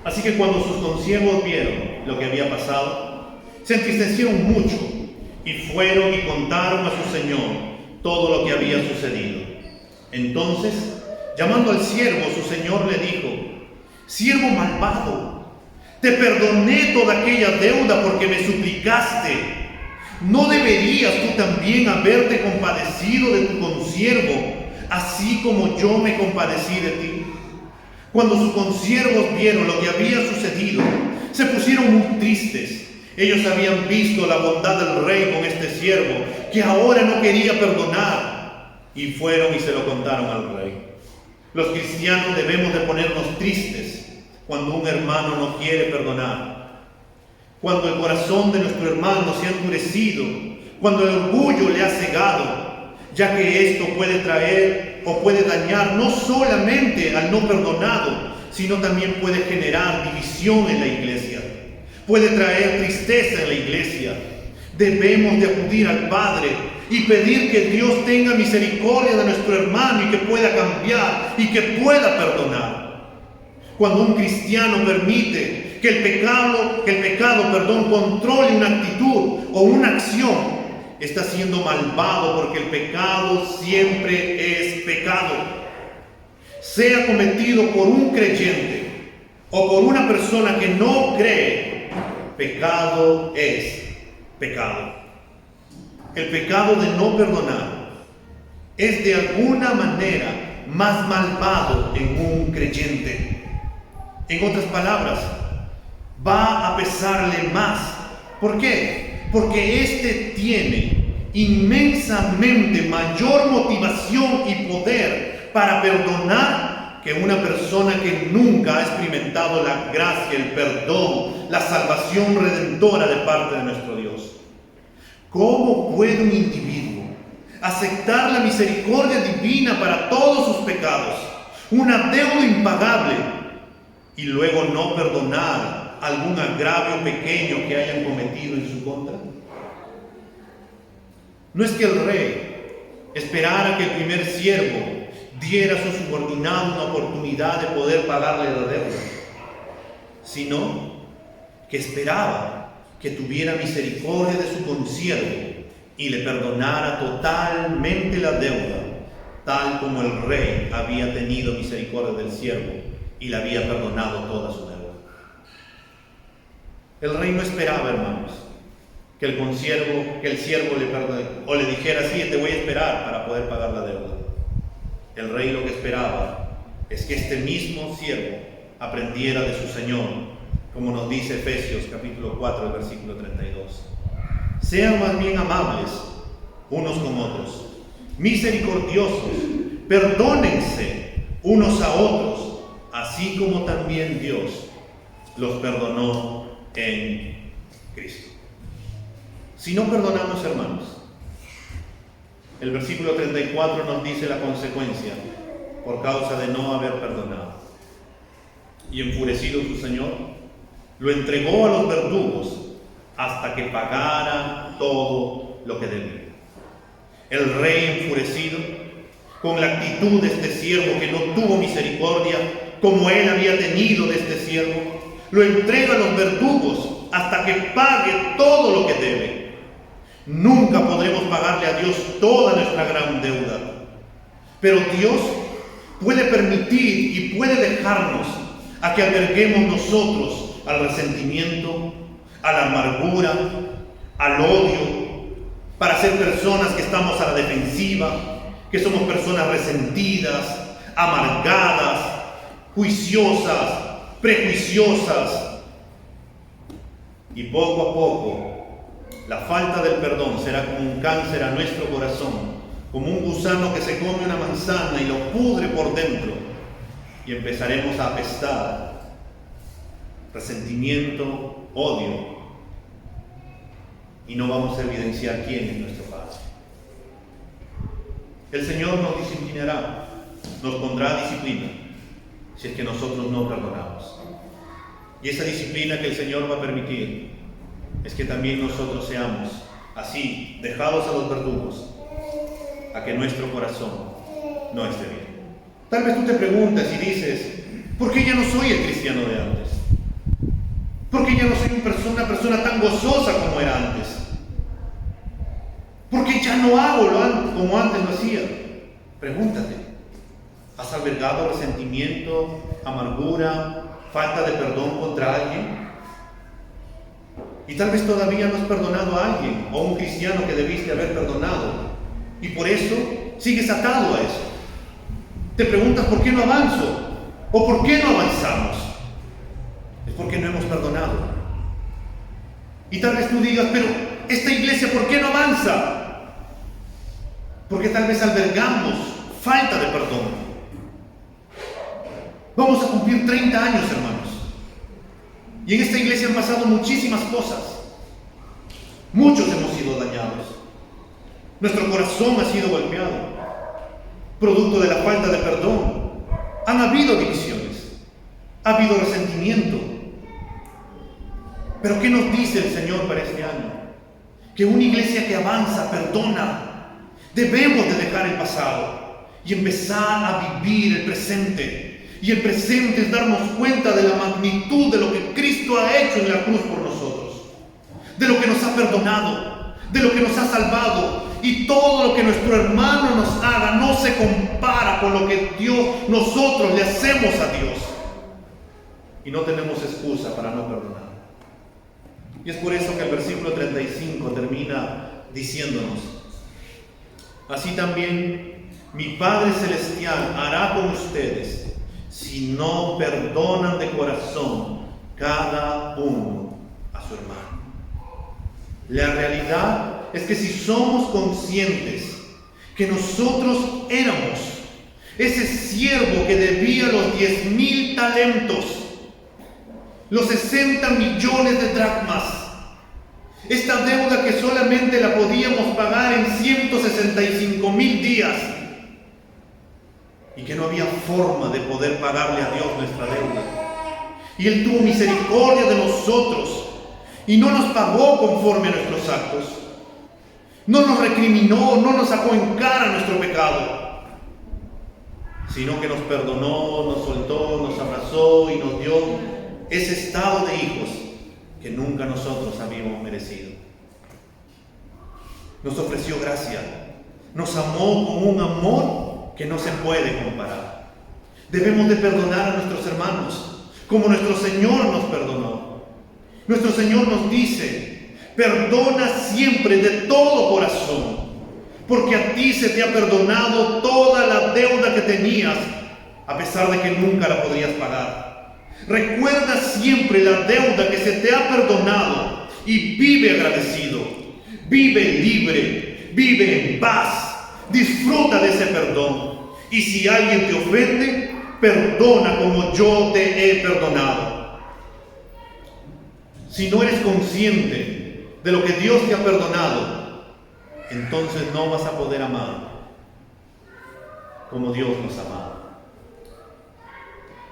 Así que cuando sus consiervos vieron lo que había pasado, se entristecieron mucho y fueron y contaron a su señor todo lo que había sucedido. Entonces, llamando al siervo, su señor le dijo, siervo malvado, te perdoné toda aquella deuda porque me suplicaste. ¿No deberías tú también haberte compadecido de tu consiervo, así como yo me compadecí de ti? Cuando sus consiervos vieron lo que había sucedido, se pusieron muy tristes. Ellos habían visto la bondad del rey con este siervo, que ahora no quería perdonar, y fueron y se lo contaron al rey. Los cristianos debemos de ponernos tristes cuando un hermano no quiere perdonar, cuando el corazón de nuestro hermano se ha endurecido, cuando el orgullo le ha cegado, ya que esto puede traer o puede dañar no solamente al no perdonado, sino también puede generar división en la iglesia, puede traer tristeza en la iglesia. Debemos de acudir al Padre y pedir que Dios tenga misericordia de nuestro hermano y que pueda cambiar y que pueda perdonar. Cuando un cristiano permite que el pecado, controle una actitud o una acción, está siendo malvado, porque el pecado siempre es pecado. sea cometido por un creyente o por una persona que no cree, pecado es pecado. El pecado de no perdonar es de alguna manera más malvado en un creyente. En otras palabras, va a pesarle más. ¿Por qué? Porque éste tiene inmensamente mayor motivación y poder para perdonar que una persona que nunca ha experimentado la gracia, el perdón, la salvación redentora de parte de nuestro Dios. ¿Cómo puede un individuo aceptar la misericordia divina para todos sus pecados, una deuda impagable, y luego no perdonar algún agravio pequeño que hayan cometido en su contra? No es que el rey esperara que el primer siervo diera a su subordinado una oportunidad de poder pagarle la deuda, sino que esperaba que tuviera misericordia de su consiervo y le perdonara totalmente la deuda, tal como el rey había tenido misericordia del siervo y le había perdonado toda su deuda. El rey no esperaba, hermanos, que el siervo le perdone o le dijera: sí, te voy a esperar para poder pagar la deuda. El rey lo que esperaba es que este mismo siervo aprendiera de su Señor, como nos dice Efesios capítulo 4, el versículo 32. Sean más bien amables unos con otros, misericordiosos, perdónense unos a otros, así como también Dios los perdonó en Cristo. Si no perdonamos, hermanos, el versículo 34 nos dice la consecuencia por causa de no haber perdonado. Y enfurecido su Señor, lo entregó a los verdugos hasta que pagara todo lo que debía. El rey, enfurecido con la actitud de este siervo que no tuvo misericordia como él había tenido de este siervo, lo entrega a los verdugos hasta que pague todo lo que debe. Nunca podremos pagarle a Dios toda nuestra gran deuda, pero Dios puede permitir y puede dejarnos a que alberguemos nosotros al resentimiento, a la amargura, al odio, para ser personas que estamos a la defensiva, que somos personas resentidas, amargadas, juiciosas, prejuiciosas. Y poco a poco, la falta del perdón será como un cáncer a nuestro corazón, como un gusano que se come una manzana y lo pudre por dentro, y empezaremos a apestar resentimiento, odio, y no vamos a evidenciar quién es nuestro Padre. El Señor nos disciplinará, nos pondrá disciplina, si es que nosotros no perdonamos. Y esa disciplina que el Señor va a permitir es que también nosotros seamos así, dejados a los verdugos, a que nuestro corazón no esté bien. Tal vez tú te preguntas y dices: ¿por qué ya no soy el cristiano de antes? ¿Por qué ya no soy una persona tan gozosa como era antes? ¿Por qué ya no hago como antes lo hacía? Pregúntate: ¿has albergado resentimiento, amargura, falta de perdón contra alguien? Y tal vez todavía no has perdonado a alguien o a un cristiano que debiste haber perdonado, y por eso sigues atado a eso. Te preguntas: ¿por qué no avanzo? ¿O por qué no avanzamos? Es porque no hemos perdonado. Y tal vez tú digas: pero esta iglesia, ¿por qué no avanza? Porque tal vez albergamos falta de perdón. Vamos a cumplir 30 años, hermanos. Y en esta iglesia han pasado muchísimas cosas. Muchos hemos sido dañados. Nuestro corazón ha sido golpeado, producto de la falta de perdón. Han habido divisiones, ha habido resentimiento. Pero ¿qué nos dice el Señor para este año? Que una iglesia que avanza, perdona. Debemos de dejar el pasado y empezar a vivir el presente. Y el presente es darnos cuenta de la magnitud de lo que Cristo ha hecho en la cruz por nosotros, de lo que nos ha perdonado, de lo que nos ha salvado y todo lo que nuestro hermano nos haga no se compara con lo que nosotros le hacemos a Dios. Y no tenemos excusa para no perdonar. Y es por eso que el versículo 35 termina diciéndonos: así también mi Padre Celestial hará con ustedes si no perdonan de corazón cada uno a su hermano. La realidad es que si somos conscientes que nosotros éramos ese siervo que debía los 10,000 talentos, los 60 millones de dracmas, esta deuda que solamente la podíamos pagar en 165,000 días, y que no había forma de poder pagarle a Dios nuestra deuda, y Él tuvo misericordia de nosotros y no nos pagó conforme a nuestros actos, no nos recriminó, no nos sacó en cara nuestro pecado, sino que nos perdonó, nos soltó, nos abrazó y nos dio ese estado de hijos que nunca nosotros habíamos merecido. Nos ofreció gracia, nos amó con un amor que no se puede comparar. Debemos de perdonar a nuestros hermanos como nuestro Señor nos perdonó. Nuestro Señor nos dice: perdona siempre de todo corazón, porque a ti se te ha perdonado toda la deuda que tenías, a pesar de que nunca la podrías pagar. Recuerda siempre la deuda que se te ha perdonado y vive agradecido, vive libre, vive en paz, disfruta de ese perdón. Y si alguien te ofende, perdona como yo te he perdonado. Si no eres consciente de lo que Dios te ha perdonado, entonces no vas a poder amar como Dios nos ha amado.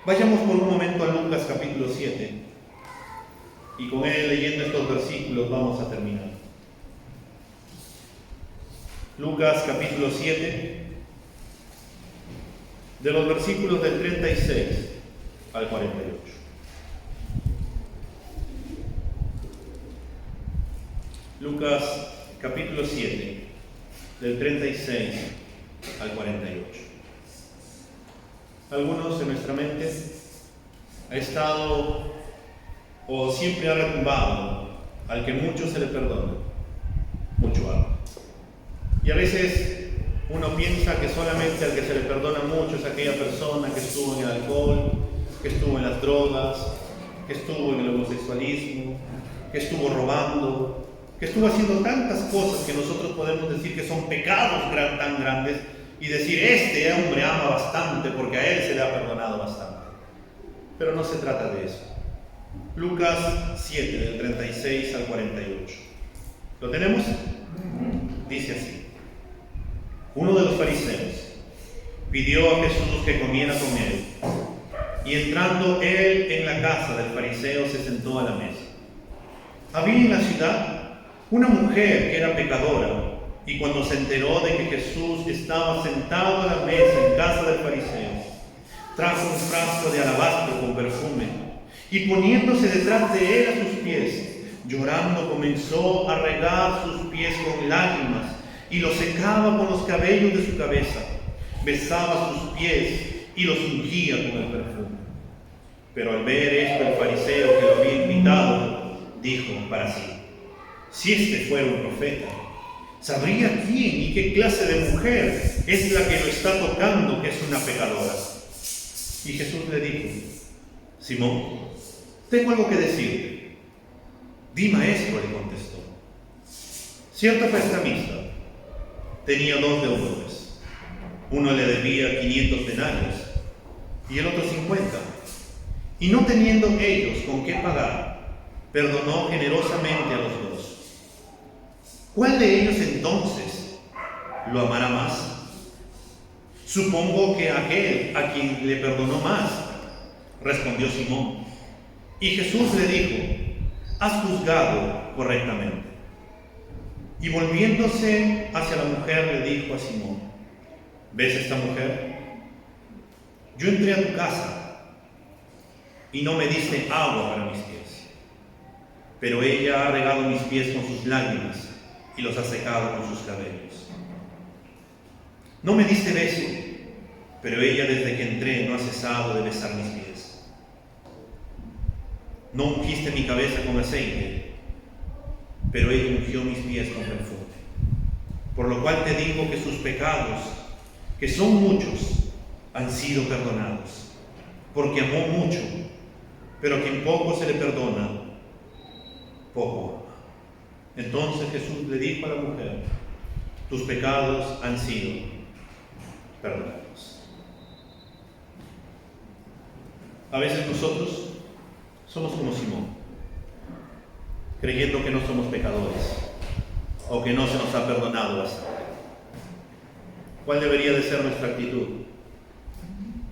Vayamos por un momento a Lucas capítulo 7 y con él, leyendo estos versículos, vamos a terminar. Lucas capítulo 7, de los versículos del 36 al 48. Lucas capítulo 7, del 36 al 48. Algunos en nuestra mente ha estado o siempre ha retumbado al que mucho se le perdona, mucho ama. Y a veces uno piensa que solamente al que se le perdona mucho es aquella persona que estuvo en el alcohol, que estuvo en las drogas, que estuvo en el homosexualismo, que estuvo robando, que estuvo haciendo tantas cosas que nosotros podemos decir que son pecados tan grandes y decir: este hombre ama bastante porque a él se le ha perdonado bastante. Pero no se trata de eso. Lucas 7, del 36 al 48. ¿Lo tenemos? Dice así: uno de los fariseos pidió a Jesús que comiera con él, y entrando él en la casa del fariseo se sentó a la mesa. Había en la ciudad una mujer que era pecadora, y cuando se enteró de que Jesús estaba sentado a la mesa en casa del fariseo, trajo un frasco de alabastro con perfume, y poniéndose detrás de él a sus pies, llorando comenzó a regar sus pies con lágrimas, y los secaba con los cabellos de su cabeza, besaba sus pies y los ungía con el perfume. Pero al ver esto, el fariseo que lo había invitado dijo para sí: si este fuera un profeta, sabría quién y qué clase de mujer es la que lo está tocando, que es una pecadora. Y Jesús le dijo: Simón, tengo algo que decirte. Di, maestro, le contestó. Cierto prestamista tenía 2 deudores. Uno le debía 500 denarios y el otro 50. Y no teniendo ellos con qué pagar, perdonó generosamente a los 2. ¿Cuál de ellos entonces lo amará más? Supongo que aquel a quien le perdonó más, respondió Simón. Y Jesús le dijo: has juzgado correctamente. Y volviéndose hacia la mujer le dijo a Simón: ¿ves esta mujer? Yo entré a tu casa y no me diste agua para mis pies, pero ella ha regado mis pies con sus lágrimas y los has secado con sus cabellos. No me diste beso, pero ella desde que entré no ha cesado de besar mis pies. No ungiste mi cabeza con aceite, pero ella ungió mis pies con perfume. Por lo cual te digo que sus pecados, que son muchos, han sido perdonados, porque amó mucho, pero a quien poco se le perdona, poco ama. Entonces Jesús le dijo a la mujer: tus pecados han sido perdonados. A veces nosotros somos como Simón, creyendo que no somos pecadores o que no se nos ha perdonado bastante. ¿Cuál debería de ser nuestra actitud?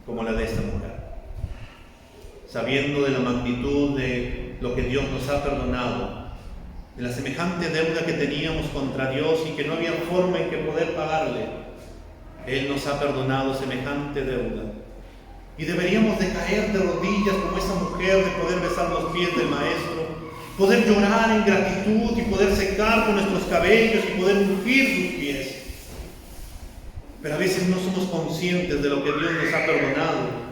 Como la de esta mujer, sabiendo de la magnitud de lo que Dios nos ha perdonado, de la semejante deuda que teníamos contra Dios y que no había forma en que poder pagarle. Él nos ha perdonado semejante deuda. Y deberíamos de caer de rodillas como esa mujer, de poder besar los pies del Maestro, poder llorar en gratitud y poder secar con nuestros cabellos y poder ungir sus pies. Pero a veces no somos conscientes de lo que Dios nos ha perdonado.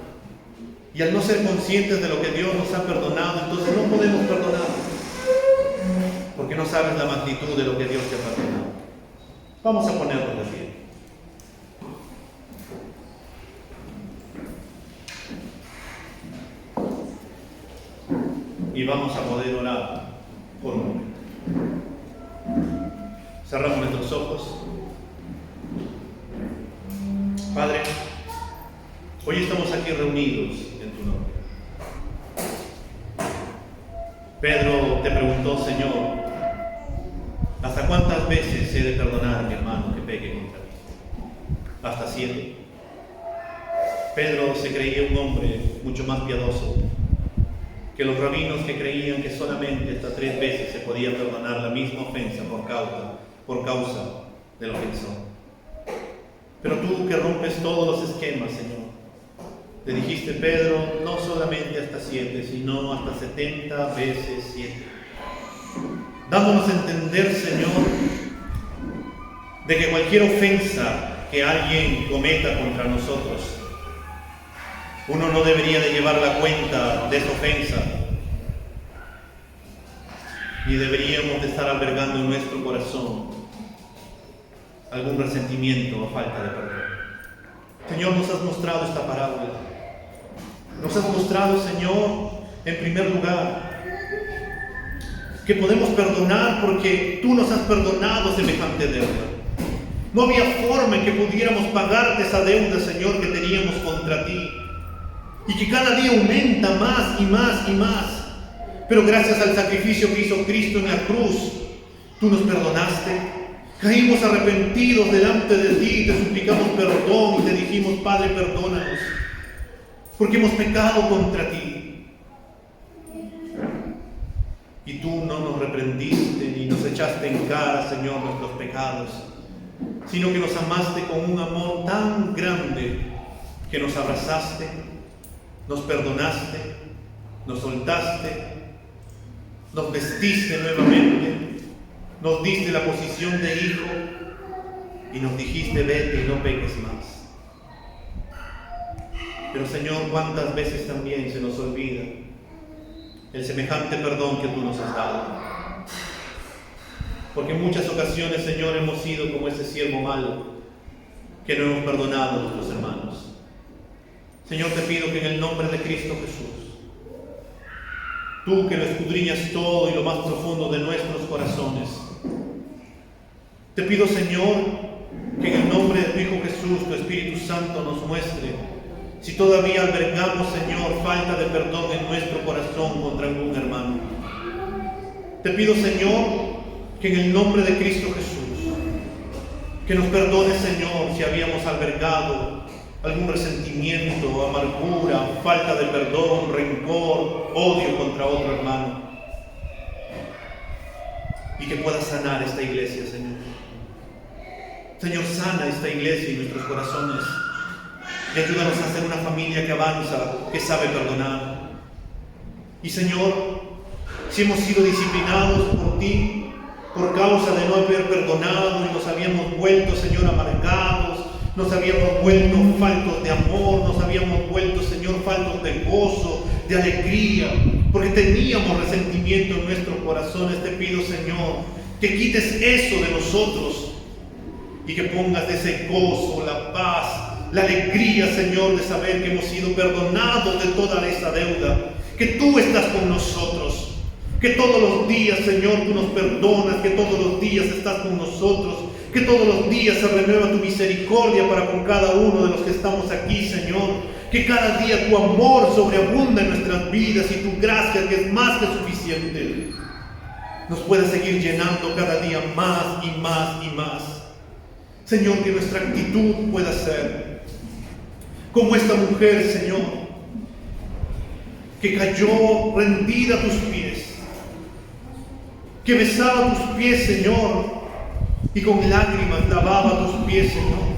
Y al no ser conscientes de lo que Dios nos ha perdonado, entonces no podemos perdonar, porque no sabes la magnitud de lo que Dios te ha perdonado. Vamos a ponernos de pie. Y vamos a poder orar por un momento. Cerramos nuestros ojos. Padre, hoy estamos aquí reunidos en tu nombre. Pedro te preguntó: Señor, ¿hasta cuántas veces he de perdonar a mi hermano que peque contra mí? Hasta 7. Pedro se creía un hombre mucho más piadoso que los rabinos, que creían que solamente hasta 3 veces se podía perdonar la misma ofensa por causa del ofensor. Pero tú, que rompes todos los esquemas, Señor, le dijiste: Pedro, no solamente hasta 7, sino hasta 70 veces 7. Dándonos a entender, Señor, de que cualquier ofensa que alguien cometa contra nosotros, uno no debería de llevar la cuenta de esa ofensa, ni deberíamos de estar albergando en nuestro corazón algún resentimiento o falta de perdón. Señor, nos has mostrado esta parábola. Nos has mostrado, Señor, en primer lugar, que podemos perdonar porque tú nos has perdonado semejante deuda. No había forma en que pudiéramos pagarte esa deuda, Señor, que teníamos contra ti, y que cada día aumenta más y más y más. Pero gracias al sacrificio que hizo Cristo en la cruz, tú nos perdonaste. Caímos arrepentidos delante de ti, te suplicamos perdón y te dijimos: Padre, perdónanos, porque hemos pecado contra ti. Y tú no nos reprendiste ni nos echaste en cara, Señor, nuestros pecados, sino que nos amaste con un amor tan grande que nos abrazaste, nos perdonaste, nos soltaste, nos vestiste nuevamente, nos diste la posición de hijo y nos dijiste: vete y no peques más. Pero, Señor, cuántas veces también se nos olvida el semejante perdón que tú nos has dado. Porque en muchas ocasiones, Señor, hemos sido como ese siervo malo que no hemos perdonado a nuestros hermanos. Señor, te pido que en el nombre de Cristo Jesús, tú que lo escudriñas todo y lo más profundo de nuestros corazones, te pido, Señor, que en el nombre de tu Hijo Jesús, tu Espíritu Santo nos muestre si todavía albergamos, Señor, falta de perdón en nuestro corazón contra algún hermano. Te pido, Señor, que en el nombre de Cristo Jesús, que nos perdones, Señor, si habíamos albergado algún resentimiento, amargura, falta de perdón, rencor, odio contra otro hermano. Y que puedas sanar esta iglesia, Señor. Señor, sana esta iglesia y nuestros corazones. Y ayúdanos a ser una familia que avanza, que sabe perdonar. Y, Señor, si hemos sido disciplinados por ti, por causa de no haber perdonado y nos habíamos vuelto, Señor, amargados, nos habíamos vuelto faltos de amor, nos habíamos vuelto, Señor, faltos de gozo, de alegría, porque teníamos resentimiento en nuestros corazones. Te pido, Señor, que quites eso de nosotros y que pongas ese gozo, la paz, la alegría, Señor, de saber que hemos sido perdonados de toda esa deuda, que tú estás con nosotros, que todos los días, Señor, tú nos perdonas, que todos los días estás con nosotros, que todos los días se renueva tu misericordia para con cada uno de los que estamos aquí, Señor, que cada día tu amor sobreabunda en nuestras vidas y tu gracia, que es más que suficiente, nos puede seguir llenando cada día más y más y más. Señor, que nuestra actitud pueda ser como esta mujer, Señor, que cayó rendida a tus pies, que besaba tus pies, Señor, y con lágrimas lavaba tus pies, Señor,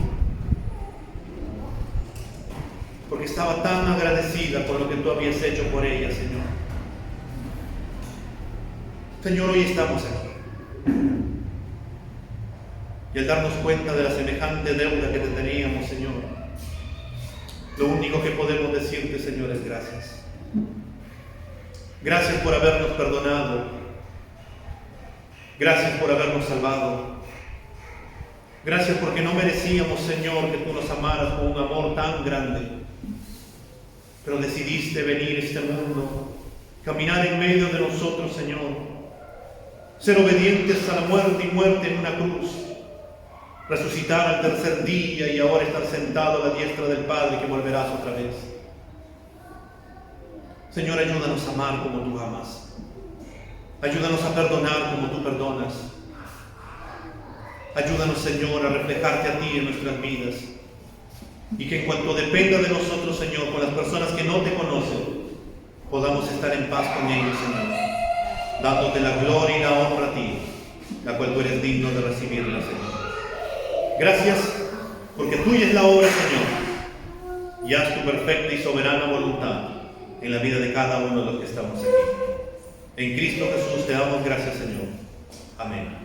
porque estaba tan agradecida por lo que tú habías hecho por ella, Señor. Señor, hoy estamos aquí, y al darnos cuenta de la semejante deuda que te teníamos, Señor, lo único que podemos decirte, Señor, es gracias. Gracias por habernos perdonado. Gracias por habernos salvado. Gracias porque no merecíamos, Señor, que tú nos amaras con un amor tan grande. Pero decidiste venir a este mundo, caminar en medio de nosotros, Señor. Ser obedientes a la muerte y muerte en una cruz. Resucitar al tercer día y ahora estar sentado a la diestra del Padre, que volverás otra vez. Señor, ayúdanos a amar como tú amas. Ayúdanos a perdonar como tú perdonas. Ayúdanos, Señor, a reflejarte a ti en nuestras vidas. Y que en cuanto dependa de nosotros, Señor, con las personas que no te conocen, podamos estar en paz con ellos, Señor, dándote la gloria y la honra a ti, la cual tú eres digno de recibirla, Señor. Gracias, porque tuya es la obra, Señor, y haz tu perfecta y soberana voluntad en la vida de cada uno de los que estamos aquí. En Cristo Jesús te damos gracias, Señor. Amén.